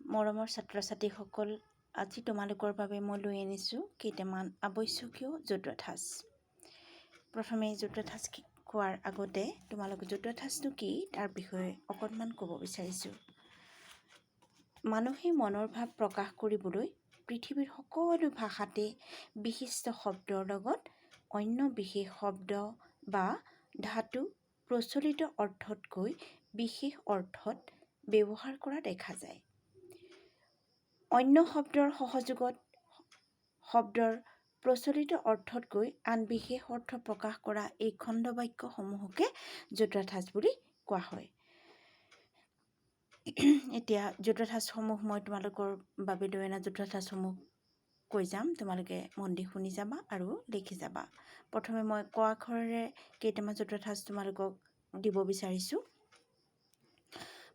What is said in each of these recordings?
মৰমৰ ছাত্ৰ ছাত্ৰীসকল, আজি তোমালোকৰ বাবে মই লৈ আনিছোঁ কেইটামান আৱশ্যকীয় জতুৱা ঠাঁচ। প্ৰথমে জতুৱা ঠাঁচ কোৱাৰ আগতে তোমালোক জতুৱা ঠাঁচটো কি তাৰ বিষয়ে অকণমান ক'ব বিচাৰিছোঁ। মানুহে মনৰ ভাৱ প্ৰকাশ কৰিবলৈ পৃথিৱীৰ সকলো ভাষাতে বিশিষ্ট শব্দৰ লগত অন্য বিশেষ শব্দ বা ধাতু প্ৰচলিত অৰ্থতকৈ বিশেষ অৰ্থত ব্যৱহাৰ কৰা দেখা যায়। অন্য শব্দৰ সহযোগত শব্দৰ প্ৰচলিত অৰ্থতকৈ আন বিশেষ অৰ্থ প্ৰকাশ কৰা এই খণ্ড বাক্যসমূহকে জতুৱা ঠাঁচ বুলি কোৱা হয়। এতিয়া জতুৱা ঠাঁচসমূহ মই তোমালোকৰ বাবে লৈ অনা জতুৱা ঠাঁচসমূহ কৈ যাম, তোমালোকে মন দি শুনি যাবা আৰু লিখি যাবা। প্ৰথমে মই ক আখৰেৰে কেইটামান জতুৱা ঠাঁচ তোমালোকক দিব বিচাৰিছোঁ।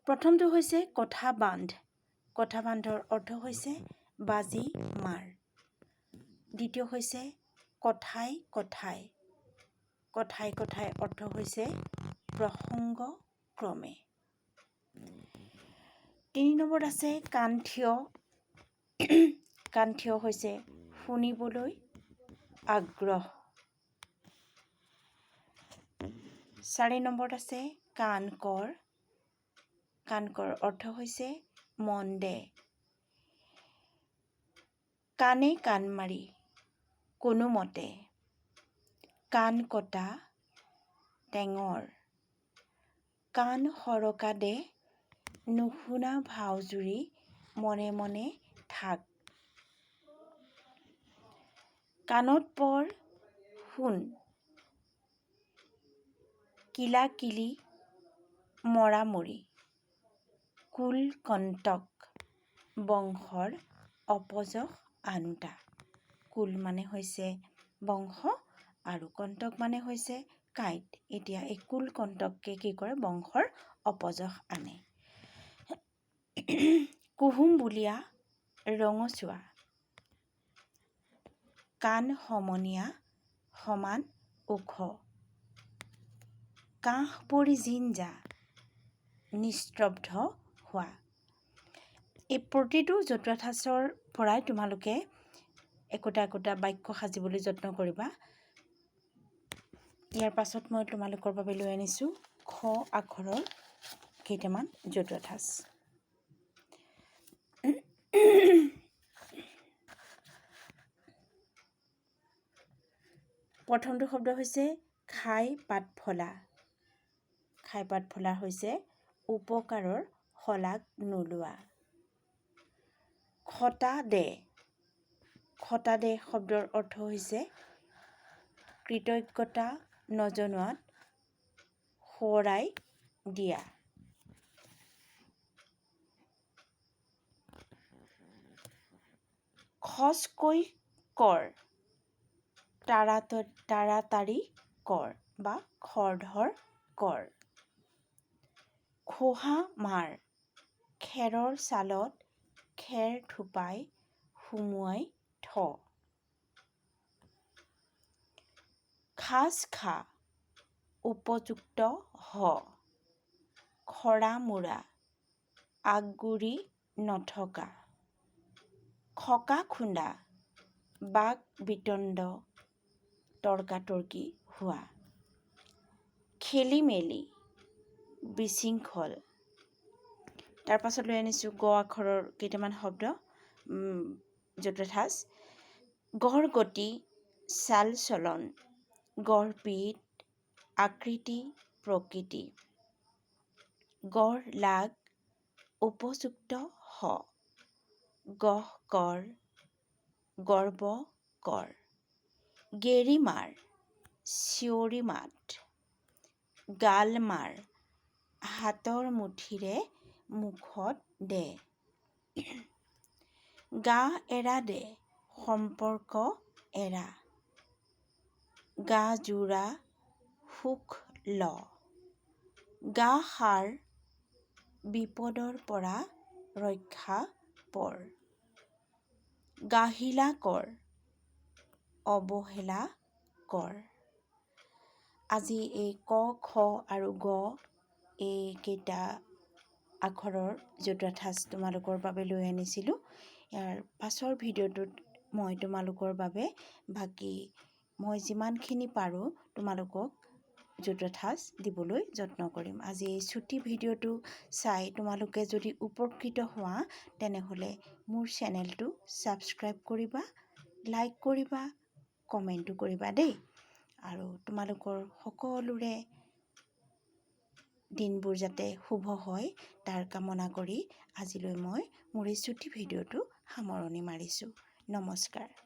প্ৰথমটো হৈছে কথা বান্ধ। কথা বান্ধৰ অৰ্থ হৈছে বাজি মাৰ। দ্বিতীয় হৈছে কথাই কথাই। কথাই কথাই অৰ্থ হৈছে প্ৰসংগ ক্ৰমে। 3 নম্বৰত আছে কাণথিয়। কাণথিয় হৈছে শুনিবলৈ আগ্ৰহ। 4 নম্বৰত আছে কাণকৰ। কাণকৰ অৰ্থ হৈছে মন দে। কাণে কাণ মাৰি কোনোমতে। কাণ কটা টেঙৰ। কাণ সৰকা দে নুশুনা ভাও জুৰি মনে মনে থাক। কাণত পৰ শুন। কিলা কিলি মৰা মৰি। কুল কণ্টক বংশৰ অপযশ আনোতা। কুল মানে হৈছে বংশ আৰু কণ্টক মানে হৈছে কাঁইট। এতিয়া এই কুল কণ্টককে কি কৰে বংশৰ অপযশ আনে। কুহুম বুলীয়া ৰঙচুৱা। কাণ সমনীয়া সমান ওখ। কাঁহ পৰি জিন যা নিস্তব্ধ হোৱা। এই প্ৰতিটো জতুৱা ঠাঁচৰ পৰাই তোমালোকে একোটা একোটা বাক্য সাজিবলৈ যত্ন কৰিবা। ইয়াৰ পাছত মই তোমালোকৰ বাবে লৈ আনিছোঁ খ আখৰৰ কেইটামান জতুৱা ঠাঁচ। প্ৰথমটো শব্দ হৈছে খাই পাত ফলা। খাই পাত ফলা হৈছে উপকাৰৰ শলাগ নোলোৱা। খটা দে। খটা দে শব্দৰ অৰ্থ হৈছে কৃতজ্ঞতা নজনোৱাত সোঁৱৰাই দিয়া। খচকৈ কৰ। তাড়াতাড়ি কৰ বা খৰধৰ কৰ। খোহা মাৰ। খেৰৰ ছালত খেৰ থোপাই সুমুৱাই থ। খাজ খা উপযুক্ত হ। খৰা মুৰা আগগুৰি নথকা। খকা খুন্দা বাক বিতণ্ড তৰ্কাতৰ্কি হোৱা। খেলি মেলি বিশৃংখল। তাৰ পাছত লৈ আনিছোঁ গ আখৰৰ কেইটামান শব্দ জতুৱা ঠাঁচ। গড় গতি চাল চলন। গড় পিঠ আকৃতি প্ৰকৃতি। গঢ় লাগ উপযুক্ত হ। গহ কৰ গৰ্ব কৰ। গেৰি মাৰ চিঞৰি মাত। গাল মাৰ হাতৰ মুঠিৰে মুখত দে। গা এৰা দে সম্পৰ্ক এৰা। গা জোৰা সুখ ল। গা সাৰ বিপদৰ পৰা ৰক্ষা পৰ। গাহিলা কৰ অৱহেলা কৰ। আজি এই ক খ আৰু গ এইকেইটা আখৰৰ জতুৱা ঠাঁচ তোমালোকৰ বাবে লৈ আনিছিলোঁ। ইয়াৰ পাছৰ ভিডিঅ'টোত মই তোমালোকৰ বাবে বাকী মই যিমানখিনি পাৰোঁ তোমালোকক জতুৱা ঠাঁচ দিবলৈ যত্ন কৰিম। আজি এই ছুটি ভিডিঅ'টো চাই তোমালোকে যদি উপকৃত হোৱা তেনেহ'লে মোৰ চেনেলটো ছাবস্ক্ৰাইব কৰিবা, লাইক কৰিবা, কমেণ্টো কৰিবা দেই। আৰু তোমালোকৰ সকলোৰে দিনবোৰ যাতে শুভ হয় তাৰ কামনা কৰি আজিলৈ মই মোৰ এই ছুটি ভিডিঅ'টো সামৰণি মাৰিছোঁ। নমস্কাৰ।